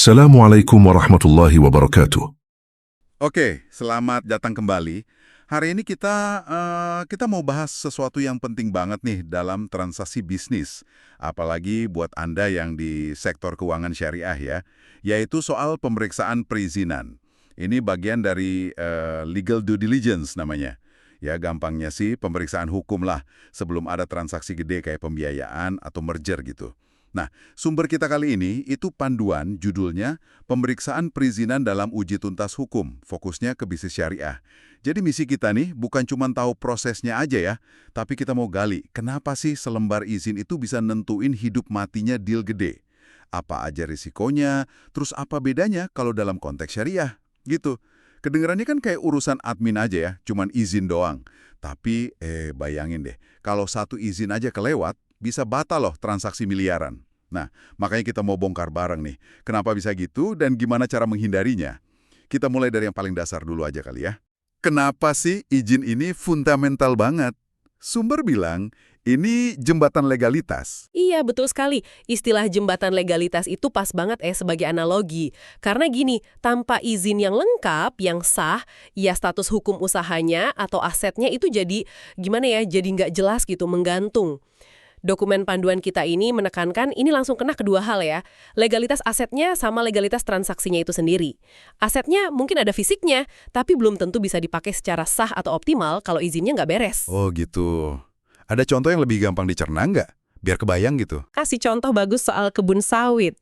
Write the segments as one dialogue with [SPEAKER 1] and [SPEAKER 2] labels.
[SPEAKER 1] Assalamualaikum warahmatullahi wabarakatuh.
[SPEAKER 2] Oke, selamat datang kembali. Hari ini kita mau bahas sesuatu yang penting banget nih dalam transaksi bisnis. Apalagi buat Anda yang di sektor keuangan syariah ya, yaitu soal pemeriksaan perizinan. Ini bagian dari legal due diligence namanya. Ya, gampangnya sih pemeriksaan hukum lah sebelum ada transaksi gede kayak pembiayaan atau merger gitu. Nah, sumber kita kali ini itu panduan judulnya Pemeriksaan Perizinan dalam Uji Tuntas Hukum, fokusnya ke bisnis syariah. Jadi misi kita nih bukan cuma tahu prosesnya aja ya, tapi kita mau gali kenapa sih selembar izin itu bisa nentuin hidup matinya deal gede. Apa aja risikonya, terus apa bedanya kalau dalam konteks syariah, gitu. Kedengarannya kan kayak urusan admin aja ya, cuman izin doang. Tapi bayangin deh, kalau satu izin aja kelewat, bisa batal loh transaksi miliaran. Nah, makanya kita mau bongkar bareng nih. Kenapa bisa gitu dan gimana cara menghindarinya? Kita mulai dari yang paling dasar dulu aja kali ya. Kenapa sih izin ini fundamental banget? Sumber bilang, ini jembatan legalitas.
[SPEAKER 3] Iya, betul sekali. Istilah jembatan legalitas itu pas banget sebagai analogi. Karena gini, tanpa izin yang lengkap, yang sah, ya status hukum usahanya atau asetnya itu jadi, gimana ya, jadi nggak jelas gitu, menggantung. Dokumen panduan kita ini menekankan ini langsung kena kedua hal ya. Legalitas asetnya sama legalitas transaksinya itu sendiri. Asetnya mungkin ada fisiknya, tapi belum tentu bisa dipakai secara sah atau optimal kalau izinnya nggak beres.
[SPEAKER 2] Oh gitu. Ada contoh yang lebih gampang dicerna nggak? Biar kebayang gitu.
[SPEAKER 3] Kasih contoh bagus soal kebun sawit.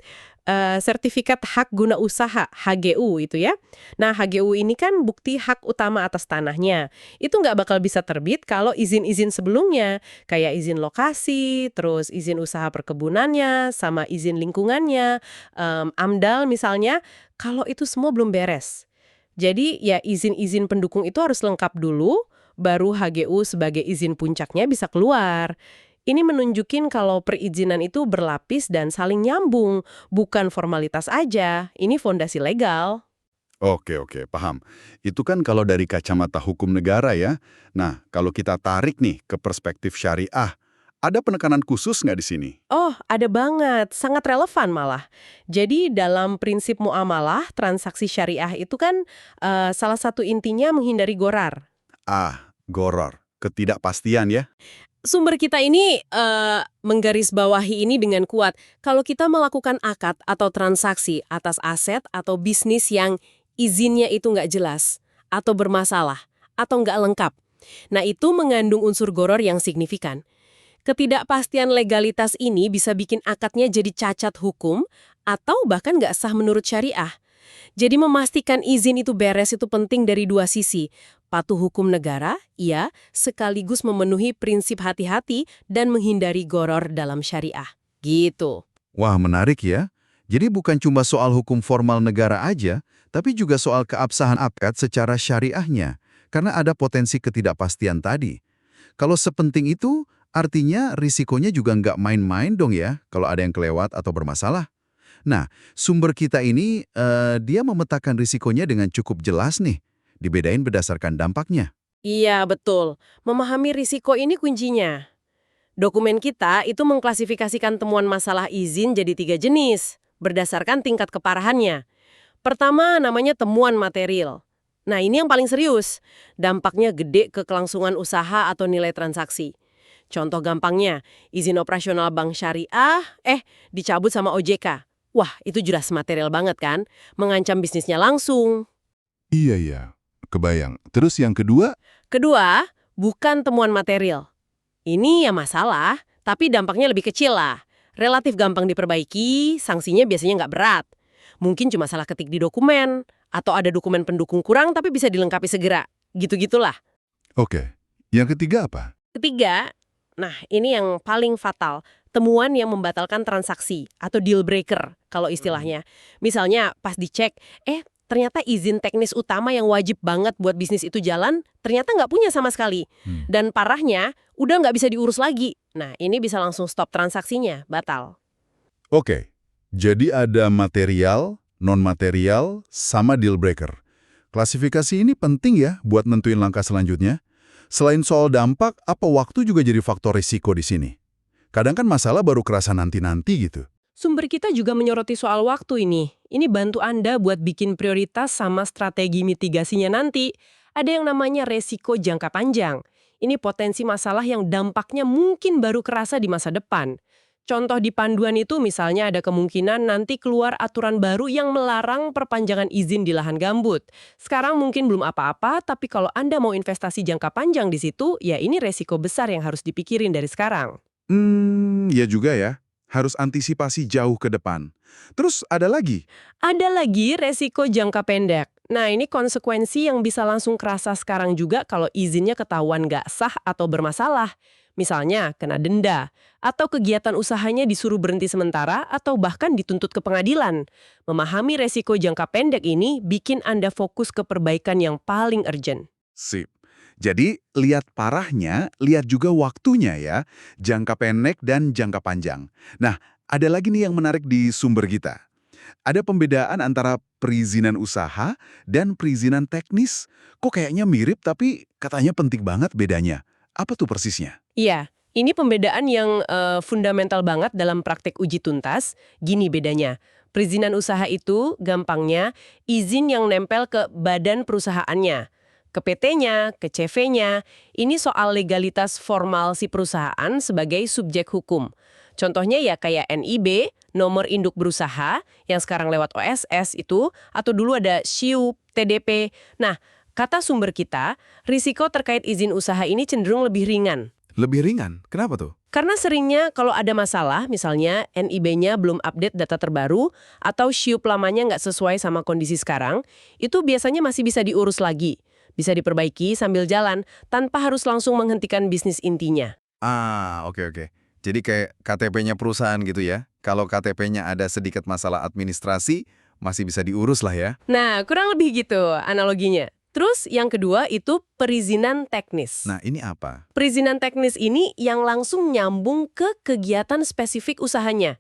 [SPEAKER 3] Sertifikat hak guna usaha, HGU itu ya. Nah, HGU ini kan bukti hak utama atas tanahnya. Itu nggak bakal bisa terbit kalau izin-izin sebelumnya, kayak izin lokasi, terus izin usaha perkebunannya, sama izin lingkungannya, AMDAL misalnya, kalau itu semua belum beres. Jadi ya izin-izin pendukung itu harus lengkap dulu, baru HGU sebagai izin puncaknya bisa keluar. Ini menunjukin kalau perizinan itu berlapis dan saling nyambung, bukan formalitas aja. Ini fondasi legal.
[SPEAKER 2] Oke, paham. Itu kan kalau dari kacamata hukum negara ya. Nah, kalau kita tarik nih ke perspektif syariah, ada penekanan khusus nggak di sini?
[SPEAKER 3] Oh, ada banget. Sangat relevan malah. Jadi dalam prinsip muamalah, transaksi syariah itu kan salah satu intinya menghindari ghorar.
[SPEAKER 2] Gharar, ketidakpastian ya.
[SPEAKER 3] Sumber kita ini menggarisbawahi ini dengan kuat. Kalau kita melakukan akad atau transaksi atas aset atau bisnis yang izinnya itu nggak jelas, atau bermasalah, atau nggak lengkap. Nah, itu mengandung unsur gharar yang signifikan. Ketidakpastian legalitas ini bisa bikin akadnya jadi cacat hukum, atau bahkan nggak sah menurut syariah. Jadi memastikan izin itu beres itu penting dari dua sisi. Patuh hukum negara, iya, sekaligus memenuhi prinsip hati-hati dan menghindari gharar dalam syariah. Gitu.
[SPEAKER 2] Wah, menarik ya. Jadi bukan cuma soal hukum formal negara aja, tapi juga soal keabsahan akad secara syariahnya. Karena ada potensi ketidakpastian tadi. Kalau sepenting itu, artinya risikonya juga nggak main-main dong ya, kalau ada yang kelewat atau bermasalah. Nah, sumber kita ini, dia memetakan risikonya dengan cukup jelas nih. Dibedain berdasarkan dampaknya.
[SPEAKER 3] Iya, betul. Memahami risiko ini kuncinya. Dokumen kita itu mengklasifikasikan temuan masalah izin jadi 3 jenis, berdasarkan tingkat keparahannya. Pertama, namanya temuan material. Nah, ini yang paling serius. Dampaknya gede ke kelangsungan usaha atau nilai transaksi. Contoh gampangnya, izin operasional bank syariah, dicabut sama OJK. Wah, itu jelas material banget kan? Mengancam bisnisnya langsung.
[SPEAKER 2] Iya, kebayang. Terus yang kedua?
[SPEAKER 3] Kedua, bukan temuan material. Ini ya masalah, tapi dampaknya lebih kecil lah. Relatif gampang diperbaiki, sanksinya biasanya nggak berat. Mungkin cuma salah ketik di dokumen, atau ada dokumen pendukung kurang tapi bisa dilengkapi segera. Gitu-gitulah.
[SPEAKER 2] Oke. Yang ketiga apa?
[SPEAKER 3] Ketiga, nah ini yang paling fatal. Temuan yang membatalkan transaksi atau deal breaker kalau istilahnya. Misalnya pas dicek, ternyata izin teknis utama yang wajib banget buat bisnis itu jalan, ternyata nggak punya sama sekali. Dan parahnya, udah nggak bisa diurus lagi. Nah, ini bisa langsung stop transaksinya, batal.
[SPEAKER 2] Oke. Jadi ada material, non-material, sama deal breaker. Klasifikasi ini penting ya buat nentuin langkah selanjutnya. Selain soal dampak, apa waktu juga jadi faktor risiko di sini? Kadang kan masalah baru kerasa nanti-nanti gitu.
[SPEAKER 3] Sumber kita juga menyoroti soal waktu ini. Ini bantu Anda buat bikin prioritas sama strategi mitigasinya nanti. Ada yang namanya resiko jangka panjang. Ini potensi masalah yang dampaknya mungkin baru kerasa di masa depan. Contoh di panduan itu misalnya ada kemungkinan nanti keluar aturan baru yang melarang perpanjangan izin di lahan gambut. Sekarang mungkin belum apa-apa, tapi kalau Anda mau investasi jangka panjang di situ, ya ini resiko besar yang harus dipikirin dari sekarang.
[SPEAKER 2] Ya juga ya. Harus antisipasi jauh ke depan. Terus ada lagi?
[SPEAKER 3] Ada lagi resiko jangka pendek. Nah, ini konsekuensi yang bisa langsung kerasa sekarang juga kalau izinnya ketahuan nggak sah atau bermasalah. Misalnya, kena denda, atau kegiatan usahanya disuruh berhenti sementara, atau bahkan dituntut ke pengadilan. Memahami resiko jangka pendek ini bikin Anda fokus ke perbaikan yang paling urgent.
[SPEAKER 2] Sip. Jadi, lihat parahnya, lihat juga waktunya ya. Jangka pendek dan jangka panjang. Nah, ada lagi nih yang menarik di sumber kita. Ada pembedaan antara perizinan usaha dan perizinan teknis. Kok kayaknya mirip tapi katanya penting banget bedanya. Apa tuh persisnya?
[SPEAKER 3] Iya, ini pembedaan yang fundamental banget dalam praktek uji tuntas. Gini bedanya. Perizinan usaha itu gampangnya izin yang nempel ke badan perusahaannya. Ke PT-nya, ke CV-nya. Ini soal legalitas formal si perusahaan sebagai subjek hukum. Contohnya ya kayak NIB, nomor induk berusaha, yang sekarang lewat OSS itu, atau dulu ada SIUP, TDP. Nah, kata sumber kita, risiko terkait izin usaha ini cenderung lebih ringan.
[SPEAKER 2] Lebih ringan? Kenapa tuh?
[SPEAKER 3] Karena seringnya kalau ada masalah, misalnya NIB-nya belum update data terbaru, atau SIUP lamanya nggak sesuai sama kondisi sekarang, itu biasanya masih bisa diurus lagi. Bisa diperbaiki sambil jalan, tanpa harus langsung menghentikan bisnis intinya.
[SPEAKER 4] Oke. Jadi kayak KTP-nya perusahaan gitu ya. Kalau KTP-nya ada sedikit masalah administrasi, masih bisa diurus lah ya.
[SPEAKER 3] Nah, kurang lebih gitu analoginya. Terus yang kedua itu perizinan teknis.
[SPEAKER 4] Nah, ini apa?
[SPEAKER 3] Perizinan teknis ini yang langsung nyambung ke kegiatan spesifik usahanya.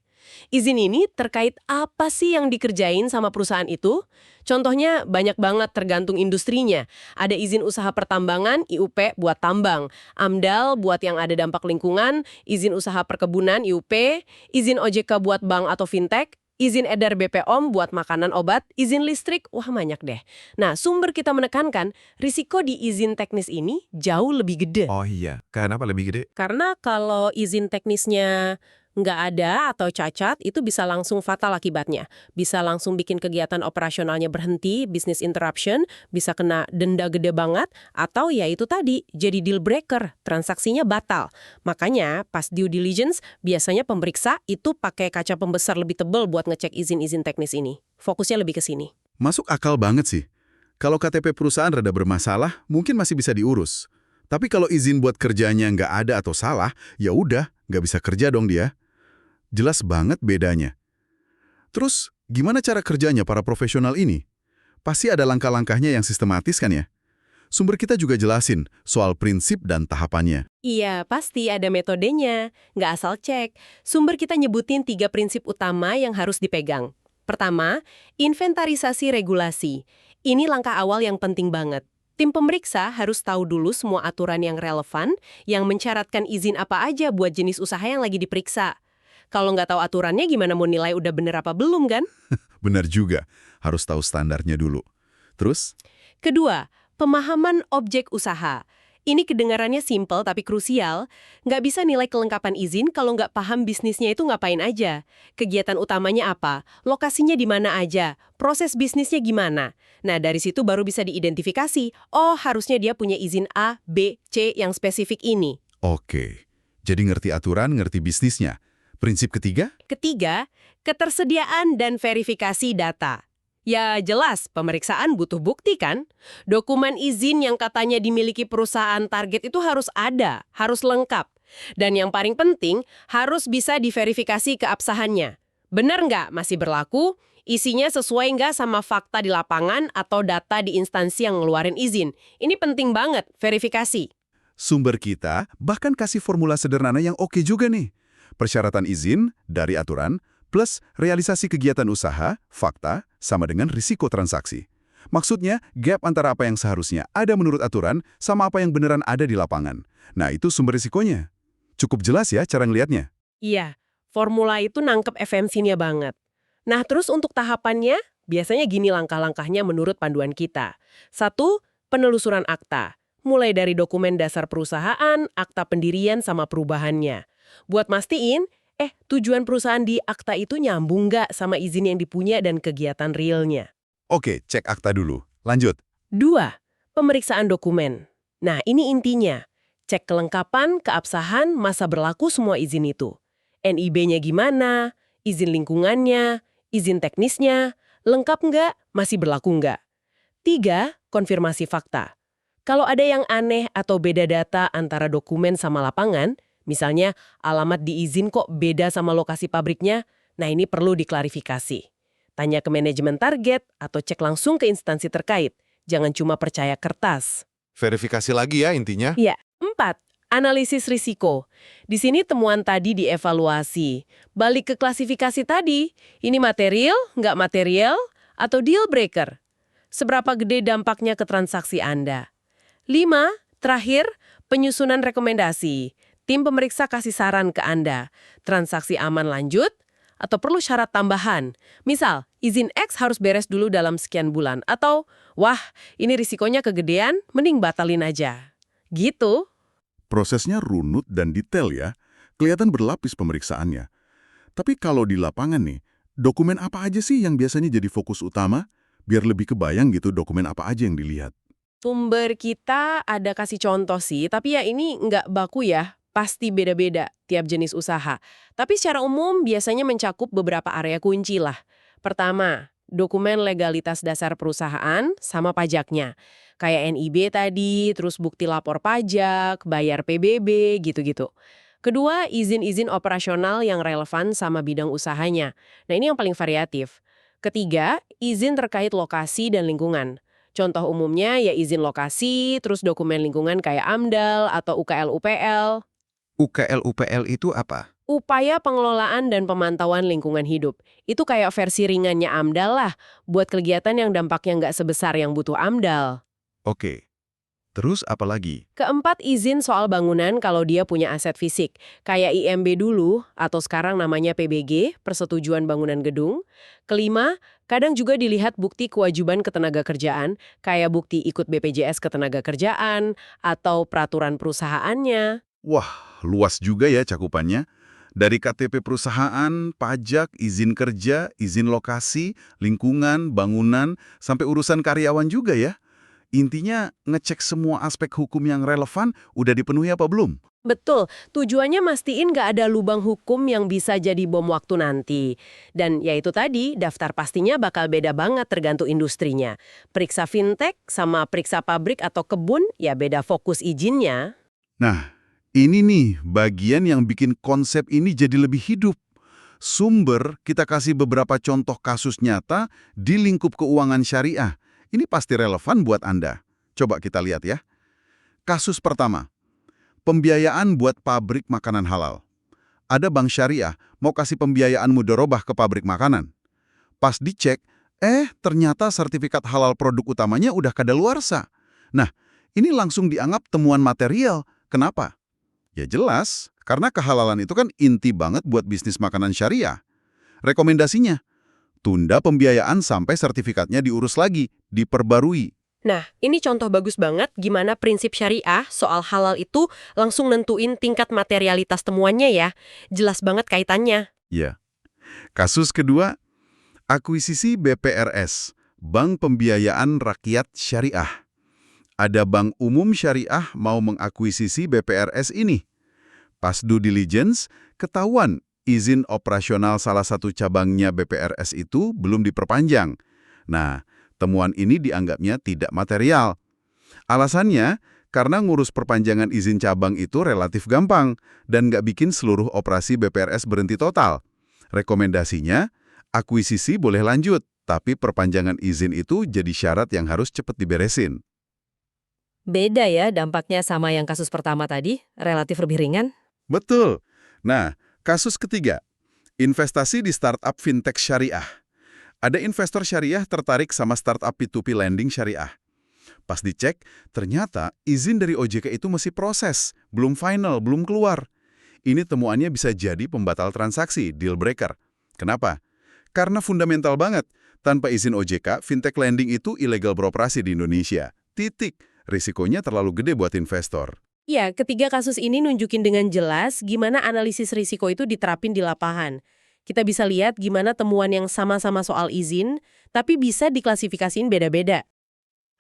[SPEAKER 3] Izin ini terkait apa sih yang dikerjain sama perusahaan itu? Contohnya banyak banget tergantung industrinya. Ada izin usaha pertambangan, IUP buat tambang. AMDAL buat yang ada dampak lingkungan, izin usaha perkebunan, IUP, izin OJK buat bank atau fintech, izin edar BPOM buat makanan obat, izin listrik, wah banyak deh. Nah, sumber kita menekankan, risiko di izin teknis ini jauh lebih gede.
[SPEAKER 4] Oh iya, kenapa lebih gede?
[SPEAKER 3] Karena kalau izin teknisnya nggak ada atau cacat, itu bisa langsung fatal akibatnya. Bisa langsung bikin kegiatan operasionalnya berhenti, business interruption, bisa kena denda gede banget, atau ya itu tadi, jadi deal breaker, transaksinya batal. Makanya pas due diligence, biasanya pemeriksa itu pakai kaca pembesar lebih tebal buat ngecek izin-izin teknis ini. Fokusnya lebih ke sini.
[SPEAKER 2] Masuk akal banget sih. Kalau KTP perusahaan rada bermasalah, mungkin masih bisa diurus. Tapi kalau izin buat kerjanya nggak ada atau salah, ya udah, nggak bisa kerja dong dia. Jelas banget bedanya. Terus, gimana cara kerjanya para profesional ini? Pasti ada langkah-langkahnya yang sistematis kan ya? Sumber kita juga jelasin soal prinsip dan tahapannya.
[SPEAKER 3] Iya, pasti ada metodenya. Nggak asal cek. Sumber kita nyebutin 3 prinsip utama yang harus dipegang. Pertama, inventarisasi regulasi. Ini langkah awal yang penting banget. Tim pemeriksa harus tahu dulu semua aturan yang relevan, yang mensyaratkan izin apa aja buat jenis usaha yang lagi diperiksa. Kalau nggak tahu aturannya, gimana mau nilai udah bener apa belum, kan?
[SPEAKER 2] Benar juga, harus tahu standarnya dulu. Terus?
[SPEAKER 3] Kedua, pemahaman objek usaha. Ini kedengarannya simpel tapi krusial. Nggak bisa nilai kelengkapan izin kalau nggak paham bisnisnya itu ngapain aja. Kegiatan utamanya apa? Lokasinya di mana aja? Proses bisnisnya gimana? Nah, dari situ baru bisa diidentifikasi. Oh, harusnya dia punya izin A, B, C yang spesifik ini.
[SPEAKER 2] Oke, jadi ngerti aturan, ngerti bisnisnya. Prinsip ketiga?
[SPEAKER 3] Ketiga, ketersediaan dan verifikasi data. Ya jelas, pemeriksaan butuh bukti kan? Dokumen izin yang katanya dimiliki perusahaan target itu harus ada, harus lengkap. Dan yang paling penting, harus bisa diverifikasi keabsahannya. Benar nggak masih berlaku? Isinya sesuai nggak sama fakta di lapangan atau data di instansi yang ngeluarin izin? Ini penting banget, verifikasi.
[SPEAKER 2] Sumber kita bahkan kasih formula sederhana yang oke juga nih. Persyaratan izin dari aturan plus realisasi kegiatan usaha, fakta, sama dengan risiko transaksi. Maksudnya, gap antara apa yang seharusnya ada menurut aturan sama apa yang beneran ada di lapangan. Nah, itu sumber risikonya. Cukup jelas ya cara ngelihatnya?
[SPEAKER 3] Iya, Formula itu nangkep esensinya banget. Nah, terus untuk tahapannya, biasanya gini langkah-langkahnya menurut panduan kita. 1. Penelusuran akta. Mulai dari dokumen dasar perusahaan, akta pendirian sama perubahannya. Buat mastiin, tujuan perusahaan di akta itu nyambung nggak sama izin yang dipunya dan kegiatan realnya.
[SPEAKER 2] Oke, cek akta dulu. Lanjut.
[SPEAKER 3] 2. Pemeriksaan dokumen. Nah, ini intinya. Cek kelengkapan, keabsahan, masa berlaku semua izin itu. NIB-nya gimana, izin lingkungannya, izin teknisnya, lengkap nggak, masih berlaku nggak. 3. Konfirmasi fakta. Kalau ada yang aneh atau beda data antara dokumen sama lapangan, misalnya alamat di izin kok beda sama lokasi pabriknya, nah ini perlu diklarifikasi. Tanya ke manajemen target atau cek langsung ke instansi terkait. Jangan cuma percaya kertas.
[SPEAKER 2] Verifikasi lagi ya intinya.
[SPEAKER 3] Ya. 4. Analisis risiko. Di sini temuan tadi dievaluasi. Balik ke klasifikasi tadi, ini material, nggak material, atau deal breaker. Seberapa gede dampaknya ke transaksi Anda? 5. Terakhir, penyusunan rekomendasi. Tim pemeriksa kasih saran ke Anda. Transaksi aman lanjut? Atau perlu syarat tambahan? Misal, izin X harus beres dulu dalam sekian bulan. Atau, wah, ini risikonya kegedean, mending batalin aja. Gitu.
[SPEAKER 2] Prosesnya runut dan detail ya. Kelihatan berlapis pemeriksaannya. Tapi kalau di lapangan nih, dokumen apa aja sih yang biasanya jadi fokus utama? Biar lebih kebayang gitu dokumen apa aja yang dilihat.
[SPEAKER 3] Sumber kita ada kasih contoh sih, tapi ya ini nggak baku ya. Pasti beda-beda tiap jenis usaha. Tapi secara umum biasanya mencakup beberapa area kunci lah. Pertama, dokumen legalitas dasar perusahaan sama pajaknya. Kayak NIB tadi, terus bukti lapor pajak, bayar PBB, gitu-gitu. Kedua, izin-izin operasional yang relevan sama bidang usahanya. Nah ini yang paling variatif. Ketiga, izin terkait lokasi dan lingkungan. Contoh umumnya ya izin lokasi, terus dokumen lingkungan kayak AMDAL atau UKL-UPL.
[SPEAKER 4] UKL-UPL itu apa?
[SPEAKER 3] Upaya pengelolaan dan pemantauan lingkungan hidup. Itu kayak versi ringannya AMDAL lah, buat kegiatan yang dampaknya nggak sebesar yang butuh AMDAL.
[SPEAKER 4] Oke. Terus apa lagi?
[SPEAKER 3] Keempat, izin soal bangunan kalau dia punya aset fisik. Kayak IMB dulu, atau sekarang namanya PBG, Persetujuan Bangunan Gedung. Kelima, kadang juga dilihat bukti kewajiban ketenagakerjaan, kayak bukti ikut BPJS Ketenagakerjaan, atau peraturan perusahaannya.
[SPEAKER 2] Wah, luas juga ya cakupannya. Dari KTP perusahaan, pajak, izin kerja, izin lokasi, lingkungan, bangunan, sampai urusan karyawan juga ya. Intinya ngecek semua aspek hukum yang relevan udah dipenuhi apa belum?
[SPEAKER 3] Betul, tujuannya mastiin nggak ada lubang hukum yang bisa jadi bom waktu nanti. Dan ya itu tadi, daftar pastinya bakal beda banget tergantung industrinya. Periksa fintech sama periksa pabrik atau kebun, ya beda fokus izinnya.
[SPEAKER 2] Nah, ini nih bagian yang bikin konsep ini jadi lebih hidup. Sumber kita kasih beberapa contoh kasus nyata di lingkup keuangan syariah. Ini pasti relevan buat Anda. Coba kita lihat ya. Kasus pertama, pembiayaan buat pabrik makanan halal. Ada bank syariah mau kasih pembiayaan mudharabah ke pabrik makanan. Pas dicek, ternyata sertifikat halal produk utamanya udah kadaluarsa. Nah, ini langsung dianggap temuan material. Kenapa? Ya jelas, karena kehalalan itu kan inti banget buat bisnis makanan syariah. Rekomendasinya, tunda pembiayaan sampai sertifikatnya diurus lagi, diperbarui.
[SPEAKER 3] Nah, ini contoh bagus banget gimana prinsip syariah soal halal itu langsung nentuin tingkat materialitas temuannya ya. Jelas banget kaitannya.
[SPEAKER 2] Ya. Kasus kedua, akuisisi BPRS, Bank Pembiayaan Rakyat Syariah. Ada bank umum syariah mau mengakuisisi BPRS ini. Pas due diligence, ketahuan izin operasional salah satu cabangnya BPRS itu belum diperpanjang. Nah, temuan ini dianggapnya tidak material. Alasannya, karena ngurus perpanjangan izin cabang itu relatif gampang dan nggak bikin seluruh operasi BPRS berhenti total. Rekomendasinya, akuisisi boleh lanjut, tapi perpanjangan izin itu jadi syarat yang harus cepat diberesin.
[SPEAKER 5] Beda ya dampaknya sama yang kasus pertama tadi, relatif lebih ringan.
[SPEAKER 2] Betul. Nah, kasus ketiga, investasi di startup fintech syariah. Ada investor syariah tertarik sama startup P2P lending syariah. Pas dicek, ternyata izin dari OJK itu masih proses, belum final, belum keluar. ini temuannya bisa jadi pembatal transaksi, deal breaker. Kenapa? Karena fundamental banget. Tanpa izin OJK, fintech lending itu ilegal beroperasi di Indonesia. Titik. Risikonya terlalu gede buat investor.
[SPEAKER 3] Ya, ketiga kasus ini nunjukin dengan jelas gimana analisis risiko itu diterapin di lapangan. Kita bisa lihat gimana temuan yang sama-sama soal izin, tapi bisa diklasifikasiin beda-beda.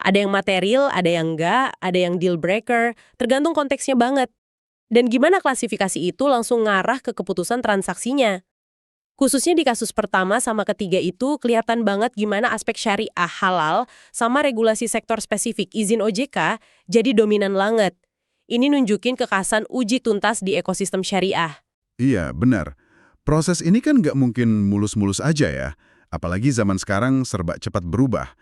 [SPEAKER 3] Ada yang material, ada yang enggak, ada yang deal breaker, tergantung konteksnya banget. Dan gimana klasifikasi itu langsung ngarah ke keputusan transaksinya. Khususnya di kasus pertama sama ketiga itu kelihatan banget gimana aspek syariah halal sama regulasi sektor spesifik izin OJK jadi dominan banget. Ini nunjukin kekhasan uji tuntas di ekosistem syariah.
[SPEAKER 2] Iya, benar. Proses ini kan nggak mungkin mulus-mulus aja ya. Apalagi zaman sekarang serba cepat berubah.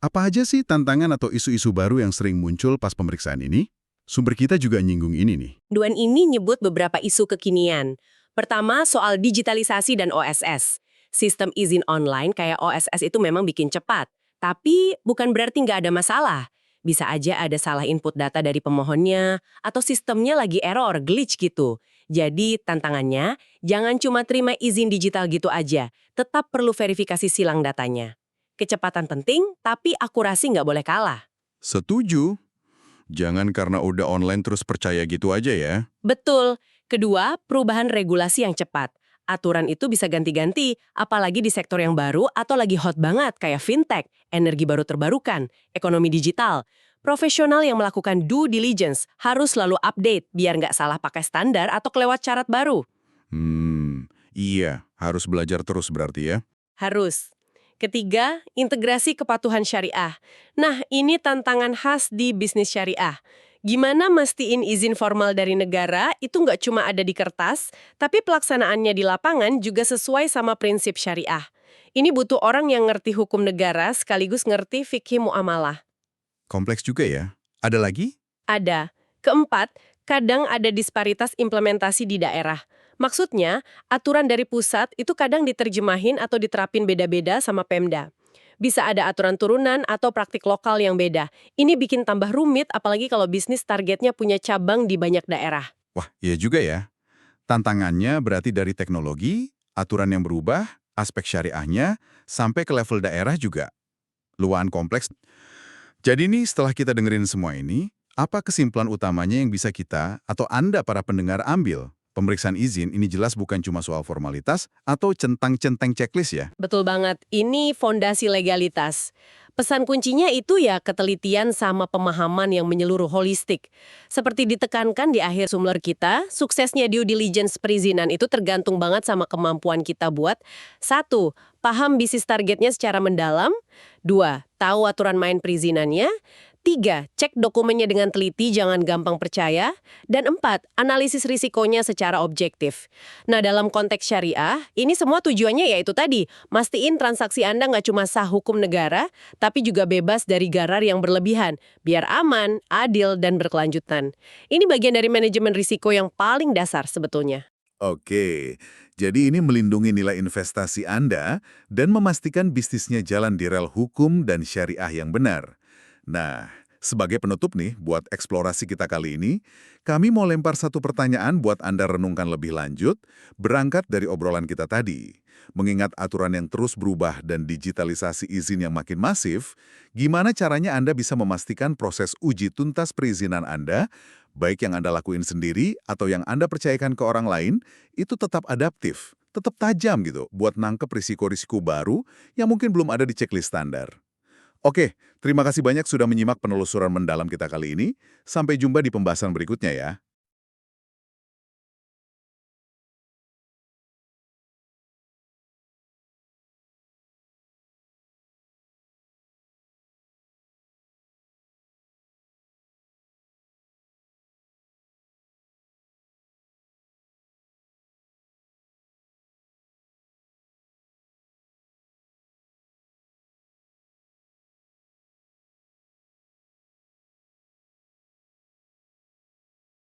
[SPEAKER 2] Apa aja sih tantangan atau isu-isu baru yang sering muncul pas pemeriksaan ini? Sumber kita juga nyinggung ini nih.
[SPEAKER 3] Duan ini nyebut beberapa isu kekinian. Pertama, soal digitalisasi dan OSS. Sistem izin online kayak OSS itu memang bikin cepat. Tapi bukan berarti nggak ada masalah. Bisa aja ada salah input data dari pemohonnya, atau sistemnya lagi error, glitch gitu. Jadi tantangannya, jangan cuma terima izin digital gitu aja. Tetap perlu verifikasi silang datanya. Kecepatan penting, tapi akurasi nggak boleh kalah.
[SPEAKER 2] Setuju. Jangan karena udah online terus percaya gitu aja ya.
[SPEAKER 3] Betul. Kedua, perubahan regulasi yang cepat. Aturan itu bisa ganti-ganti, apalagi di sektor yang baru atau lagi hot banget kayak fintech, energi baru terbarukan, ekonomi digital. Profesional yang melakukan due diligence harus selalu update biar nggak salah pakai standar atau kelewat syarat baru.
[SPEAKER 2] Iya, harus belajar terus berarti ya.
[SPEAKER 3] Harus. Ketiga, integrasi kepatuhan syariah. Nah, ini tantangan khas di bisnis syariah. Gimana mastiin izin formal dari negara itu nggak cuma ada di kertas, tapi pelaksanaannya di lapangan juga sesuai sama prinsip syariah. Ini butuh orang yang ngerti hukum negara sekaligus ngerti fikih muamalah.
[SPEAKER 2] Kompleks juga ya. Ada lagi?
[SPEAKER 3] Ada. Keempat, kadang ada disparitas implementasi di daerah. Maksudnya, aturan dari pusat itu kadang diterjemahin atau diterapin beda-beda sama Pemda. Bisa ada aturan turunan atau praktik lokal yang beda. Ini bikin tambah rumit apalagi kalau bisnis targetnya punya cabang di banyak daerah.
[SPEAKER 2] Wah, iya juga ya. Tantangannya berarti dari teknologi, aturan yang berubah, aspek syariahnya, sampai ke level daerah juga. Lumayan kompleks. Jadi nih setelah kita dengerin semua ini, apa kesimpulan utamanya yang bisa kita atau Anda para pendengar ambil? Pemeriksaan izin ini jelas bukan cuma soal formalitas atau centang-centeng checklist ya.
[SPEAKER 3] Betul banget, ini fondasi legalitas. Pesan kuncinya itu ya ketelitian sama pemahaman yang menyeluruh holistik. Seperti ditekankan di akhir sumber kita, suksesnya due diligence perizinan itu tergantung banget sama kemampuan kita buat 1. Paham bisnis targetnya secara mendalam. 2. Tahu aturan main perizinannya. 3. Cek dokumennya dengan teliti, jangan gampang percaya. Dan 4. Analisis risikonya secara objektif. Nah, dalam konteks syariah, ini semua tujuannya yaitu tadi, mastiin transaksi Anda nggak cuma sah hukum negara, tapi juga bebas dari garar yang berlebihan, biar aman, adil, dan berkelanjutan. Ini bagian dari manajemen risiko yang paling dasar sebetulnya.
[SPEAKER 2] Oke, jadi ini melindungi nilai investasi Anda dan memastikan bisnisnya jalan di rel hukum dan syariah yang benar. Nah, sebagai penutup nih buat eksplorasi kita kali ini, kami mau lempar satu pertanyaan buat Anda renungkan lebih lanjut, berangkat dari obrolan kita tadi. Mengingat aturan yang terus berubah dan digitalisasi izin yang makin masif, gimana caranya Anda bisa memastikan proses uji tuntas perizinan Anda, baik yang Anda lakuin sendiri atau yang Anda percayakan ke orang lain, itu tetap adaptif, tetap tajam gitu, buat nangkep risiko-risiko baru yang mungkin belum ada di checklist standar. Oke, terima kasih banyak sudah menyimak penelusuran mendalam kita kali ini. Sampai jumpa di pembahasan berikutnya ya.